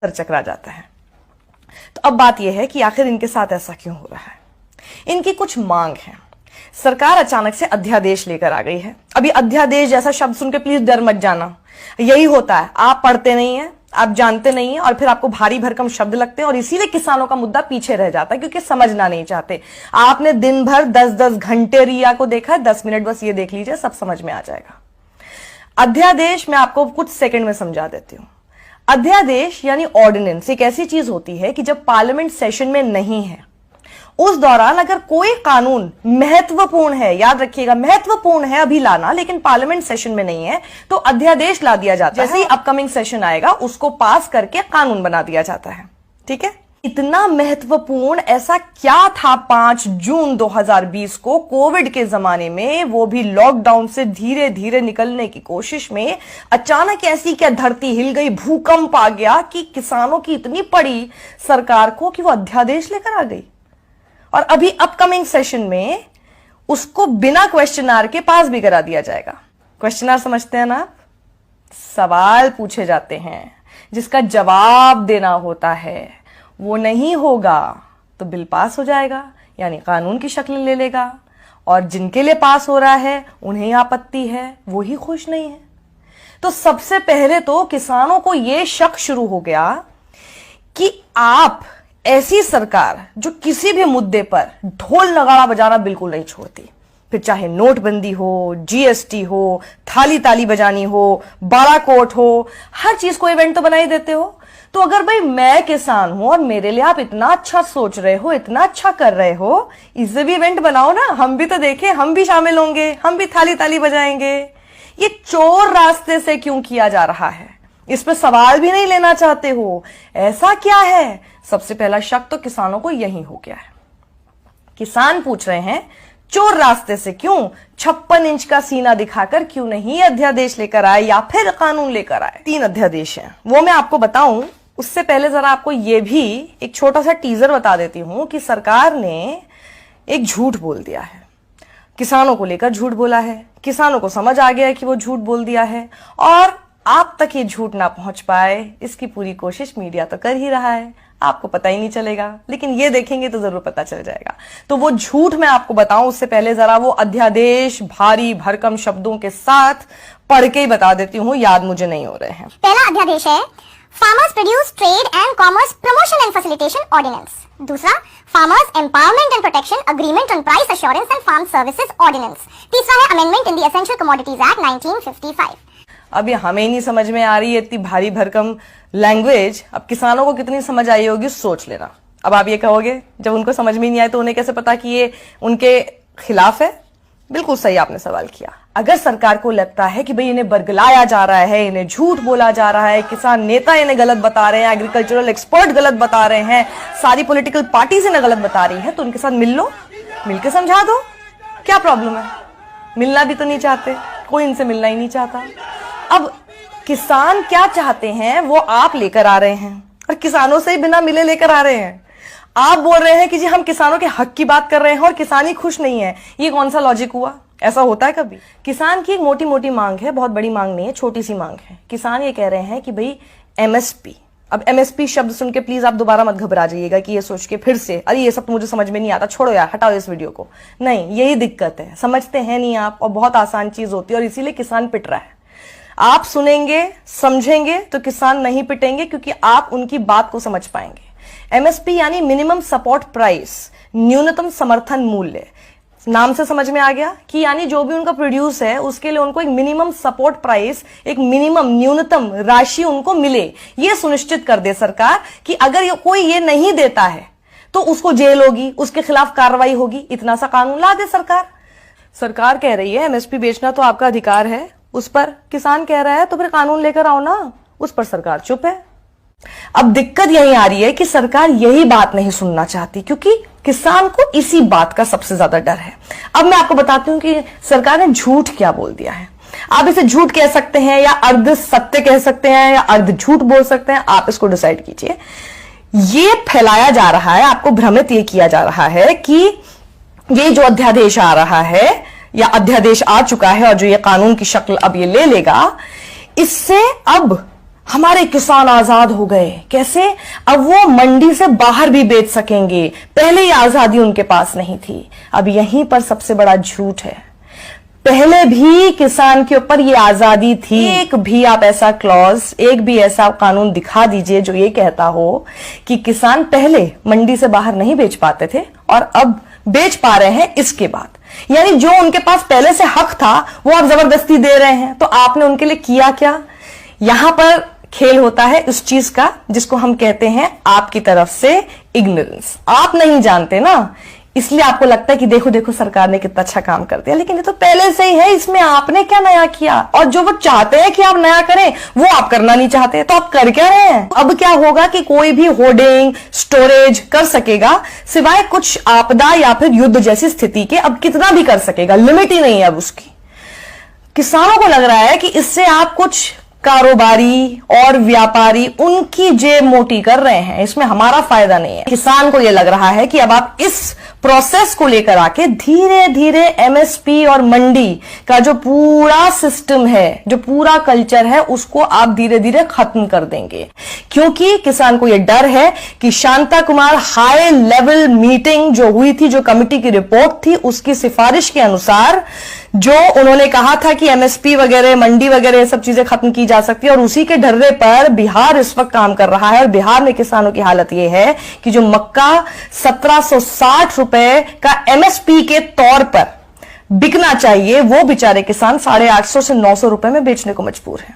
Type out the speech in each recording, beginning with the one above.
चकरा जाता है। तो अब बात यह है कि आखिर इनके साथ ऐसा क्यों हो रहा है। इनकी कुछ मांग है। सरकार अचानक से अध्यादेश लेकर आ गई है। अभी अध्यादेश जैसा शब्द सुन के प्लीज डर मत जाना, यही होता है, आप पढ़ते नहीं है, आप जानते नहीं है और फिर आपको भारी भरकम शब्द लगते हैं और इसीलिए किसानों का मुद्दा पीछे रह जाता है क्योंकि समझना नहीं चाहते। आपने दिन भर 10-10 घंटे रिया को देखा है, 10 मिनट बस ये देख लीजिए, सब समझ में आ जाएगा। अध्यादेश मैं आपको कुछ सेकंड में समझा देती हूं। अध्यादेश यानी ऑर्डिनेंस एक ऐसी चीज होती है कि जब पार्लियामेंट सेशन में नहीं है उस दौरान अगर कोई कानून महत्वपूर्ण है, याद रखिएगा महत्वपूर्ण है अभी लाना, लेकिन पार्लियामेंट सेशन में नहीं है तो अध्यादेश ला दिया जाता है। जैसे ही अपकमिंग सेशन आएगा उसको पास करके कानून बना दिया जाता है। ठीक है, इतना महत्वपूर्ण ऐसा क्या था 5 जून 2020 को कोविड के जमाने में, वो भी लॉकडाउन से धीरे धीरे निकलने की कोशिश में अचानक ऐसी क्या धरती हिल गई, भूकंप आ गया कि किसानों की इतनी पड़ी सरकार को कि वो अध्यादेश लेकर आ गई। और अभी अपकमिंग सेशन में उसको बिना क्वेश्चन आर के पास भी करा दिया जाएगा। क्वेश्चन आर समझते हैं ना आप? सवाल पूछे जाते हैं जिसका जवाब देना होता है, वो नहीं होगा तो बिल पास हो जाएगा, यानी कानून की शक्ल ले लेगा और जिनके लिए पास हो रहा है उन्हें आपत्ति है, वो ही खुश नहीं है। तो सबसे पहले तो किसानों को यह शक शुरू हो गया कि आप ऐसी सरकार जो किसी भी मुद्दे पर ढोल नगाड़ा बजाना बिल्कुल नहीं छोड़ती, फिर चाहे नोटबंदी हो, जीएसटी हो, थाली ताली बजानी हो, बड़ा कोर्ट हो, हर चीज को इवेंट तो बना ही देते हो। तो अगर भाई मैं किसान हूं और मेरे लिए आप इतना अच्छा सोच रहे हो, इतना अच्छा कर रहे हो, इसे भी इवेंट बनाओ ना, हम भी तो देखें, हम भी शामिल होंगे, हम भी थाली ताली बजाएंगे। ये चोर रास्ते से क्यों किया जा रहा है, इस पर सवाल भी नहीं लेना चाहते हो, ऐसा क्या है? सबसे पहला शक तो किसानों को यही हो गया है। किसान पूछ रहे हैं चोर रास्ते से क्यों, 56 इंच का सीना दिखाकर क्यों नहीं अध्यादेश लेकर आए या फिर कानून लेकर आए। 3 अध्यादेश हैं, वो मैं आपको बताऊं उससे पहले जरा आपको ये भी एक छोटा सा टीजर बता देती हूं कि सरकार ने एक झूठ बोल दिया है, किसानों को लेकर झूठ बोला है, किसानों को समझ आ गया है कि वो झूठ बोल दिया है और आप तक ये झूठ ना पहुंच पाए इसकी पूरी कोशिश मीडिया तो कर ही रहा है, आपको पता ही नहीं चलेगा, लेकिन ये देखेंगे तो जरूर पता चल जाएगा। तो वो झूठ मैं आपको बताऊं उससे पहले जरा वो अध्यादेश भारी भरकम शब्दों के साथ पढ़ के ही बता देती हूँ, याद मुझे नहीं हो रहे हैं। पहला अध्यादेश है farmers produce trade and commerce promotion and facilitation ordinance. दूसरा farmers empowerment and protection agreement on price assurance and farm services ordinance. तीसरा है amendment in the essential commodities act 1955। अब ये हमें नहीं समझ में आ रही है इतनी भारी भरकम लैंग्वेज, अब किसानों को कितनी समझ आई होगी सोच लेना। अब आप ये कहोगे जब उनको समझ में नहीं आए तो उन्हें कैसे पता कि ये उनके खिलाफ है? बिल्कुल सही आपने सवाल किया। अगर सरकार को लगता है कि भाई इन्हें बरगलाया जा रहा है, इन्हें झूठ बोला जा रहा है, किसान नेता इन्हें गलत बता रहे हैं, एग्रीकल्चरल एक्सपर्ट गलत बता रहे हैं, सारी पॉलिटिकल पार्टीज इन्हें गलत बता रही है, तो उनके साथ मिल लो, मिलकर समझा दो, क्या प्रॉब्लम है? मिलना भी तो नहीं चाहते, कोई इनसे मिलना ही नहीं चाहता। अब किसान क्या चाहते हैं वो आप लेकर आ रहे हैं और किसानों से ही बिना मिले लेकर आ रहे हैं। आप बोल रहे हैं कि जी हम किसानों के हक की बात कर रहे हैं और किसान ही खुश नहीं है, ये कौन सा लॉजिक हुआ? ऐसा होता है कभी? किसान की एक मोटी मोटी मांग है, बहुत बड़ी मांग नहीं है, छोटी सी मांग है। किसान ये कह रहे हैं कि भाई एमएसपी, अब एमएसपी शब्द सुन के प्लीज आप दोबारा मत घबरा जाइएगा कि ये सोच के फिर से अरे ये सब तो मुझे समझ में नहीं आता, छोड़ो यार, हटाओ इस वीडियो को। नहीं, यही दिक्कत है, समझते हैं नहीं आप, और बहुत आसान चीज होती है और इसीलिए किसान पिट रहा है। आप सुनेंगे समझेंगे तो किसान नहीं पिटेंगे क्योंकि आप उनकी बात को समझ पाएंगे। एमएसपी यानी मिनिमम सपोर्ट प्राइस, न्यूनतम समर्थन मूल्य, नाम से समझ में आ गया कि यानी जो भी उनका प्रोड्यूस है उसके लिए उनको एक मिनिमम सपोर्ट प्राइस, एक मिनिमम न्यूनतम राशि उनको मिले। यह सुनिश्चित कर दे सरकार कि अगर कोई ये नहीं देता है तो उसको जेल होगी, उसके खिलाफ कार्रवाई होगी, इतना सा कानून ला दे सरकार। सरकार कह रही है एमएसपी बेचना तो आपका अधिकार है, उस पर किसान कह रहा है तो फिर कानून लेकर आओ ना, उस पर सरकार चुप है। अब दिक्कत यही आ रही है कि सरकार यही बात नहीं सुनना चाहती क्योंकि किसान को इसी बात का सबसे ज्यादा डर है। अब मैं आपको बताती हूं कि सरकार ने झूठ क्या बोल दिया है। आप इसे झूठ कह सकते हैं या अर्ध सत्य कह सकते हैं या अर्ध झूठ बोल सकते हैं, आप इसको डिसाइड कीजिए। ये फैलाया जा रहा है, आपको भ्रमित ये किया जा रहा है कि ये जो अध्यादेश आ रहा है या अध्यादेश आ चुका है और जो ये कानून की शक्ल अब ये ले लेगा, इससे अब हमारे किसान आजाद हो गए। कैसे? अब वो मंडी से बाहर भी बेच सकेंगे। पहले ही आजादी उनके पास नहीं थी। अब यहीं पर सबसे बड़ा झूठ है, पहले भी किसान के ऊपर ये आजादी थी। एक भी आप ऐसा क्लॉज, एक भी ऐसा कानून दिखा दीजिए जो ये कहता हो कि किसान पहले मंडी से बाहर नहीं बेच पाते थे और अब बेच पा रहे हैं इसके बाद। यानी जो उनके पास पहले से हक था वो आप जबरदस्ती दे रहे हैं। तो आपने उनके लिए किया क्या? यहां पर खेल होता है उस चीज का जिसको हम कहते हैं आपकी तरफ से इग्नोरेंस। आप नहीं जानते ना, इसलिए आपको लगता है कि देखो देखो सरकार ने कितना अच्छा काम कर दिया, लेकिन ये तो पहले से ही है, इसमें आपने क्या नया किया? और जो वो चाहते हैं कि आप नया करें वो आप करना नहीं चाहते, तो आप कर क्या रहे हैं? अब क्या होगा कि कोई भी होर्डिंग स्टोरेज कर सकेगा सिवाय कुछ आपदा या फिर युद्ध जैसी स्थिति के। अब कितना भी कर सकेगा, लिमिट ही नहीं है अब उसकी। किसानों को लग रहा है कि इससे आप कुछ कारोबारी और व्यापारी उनकी जेब मोटी कर रहे हैं, इसमें हमारा फायदा नहीं है। किसान को यह लग रहा है कि अब आप इस प्रोसेस को लेकर आके धीरे धीरे एमएसपी और मंडी का जो पूरा सिस्टम है, जो पूरा कल्चर है, उसको आप धीरे धीरे खत्म कर देंगे। क्योंकि किसान को यह डर है कि Shanta Kumar high level meeting जो हुई थी, जो कमेटी की रिपोर्ट थी, उसकी सिफारिश के अनुसार जो उन्होंने कहा था कि एमएसपी वगैरह, मंडी वगैरह ये सब चीजें खत्म की जा सकती है, और उसी के ढर्रे पर बिहार इस वक्त काम कर रहा है। और बिहार में किसानों की हालत यह है कि जो मक्का 1760 रुपए का एमएसपी के तौर पर बिकना चाहिए, वो बेचारे किसान 850 से 900 रुपए में बेचने को मजबूर है।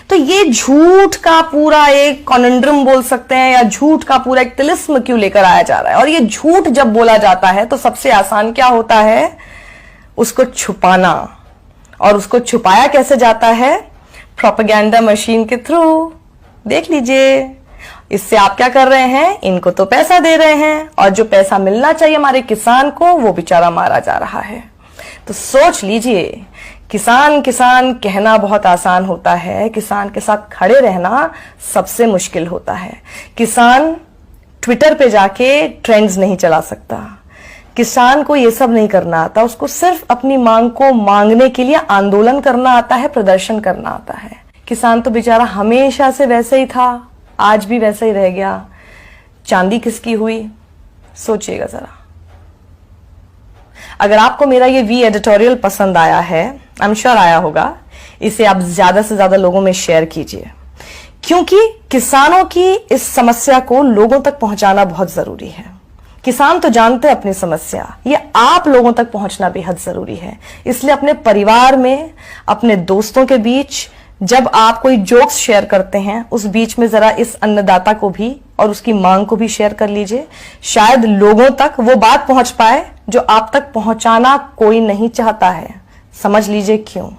तो ये झूठ का पूरा एक कॉन्ड्रम बोल सकते हैं, या झूठ का पूरा एक तिलिस्म क्यों लेकर आया जा रहा है? और ये झूठ जब बोला जाता है तो सबसे आसान क्या होता है? उसको छुपाना। और उसको छुपाया कैसे जाता है? प्रोपेगेंडा मशीन के थ्रू। देख लीजिए, इससे आप क्या कर रहे हैं? इनको तो पैसा दे रहे हैं, और जो पैसा मिलना चाहिए हमारे किसान को वो बेचारा मारा जा रहा है। तो सोच लीजिए, किसान किसान कहना बहुत आसान होता है, किसान के साथ खड़े रहना सबसे मुश्किल होता है। किसान ट्विटर पे जाके ट्रेंड्स नहीं चला सकता, किसान को ये सब नहीं करना आता, उसको सिर्फ अपनी मांग को मांगने के लिए आंदोलन करना आता है, प्रदर्शन करना आता है। किसान तो बेचारा हमेशा से वैसे ही था, आज भी वैसे ही रह गया। चांदी किसकी हुई? सोचिएगा जरा। अगर आपको मेरा ये वी एडिटोरियल पसंद आया है, आई एम श्योर आया होगा, इसे आप ज्यादा से ज्यादा लोगों में शेयर कीजिए, क्योंकि किसानों की इस समस्या को लोगों तक पहुंचाना बहुत जरूरी है। किसान तो जानते हैं अपनी समस्या, ये आप लोगों तक पहुंचना बेहद जरूरी है। इसलिए अपने परिवार में, अपने दोस्तों के बीच जब आप कोई जोक्स शेयर करते हैं, उस बीच में जरा इस अन्नदाता को भी और उसकी मांग को भी शेयर कर लीजिए। शायद लोगों तक वो बात पहुंच पाए जो आप तक पहुंचाना कोई नहीं चाहता है। समझ लीजिए क्यों।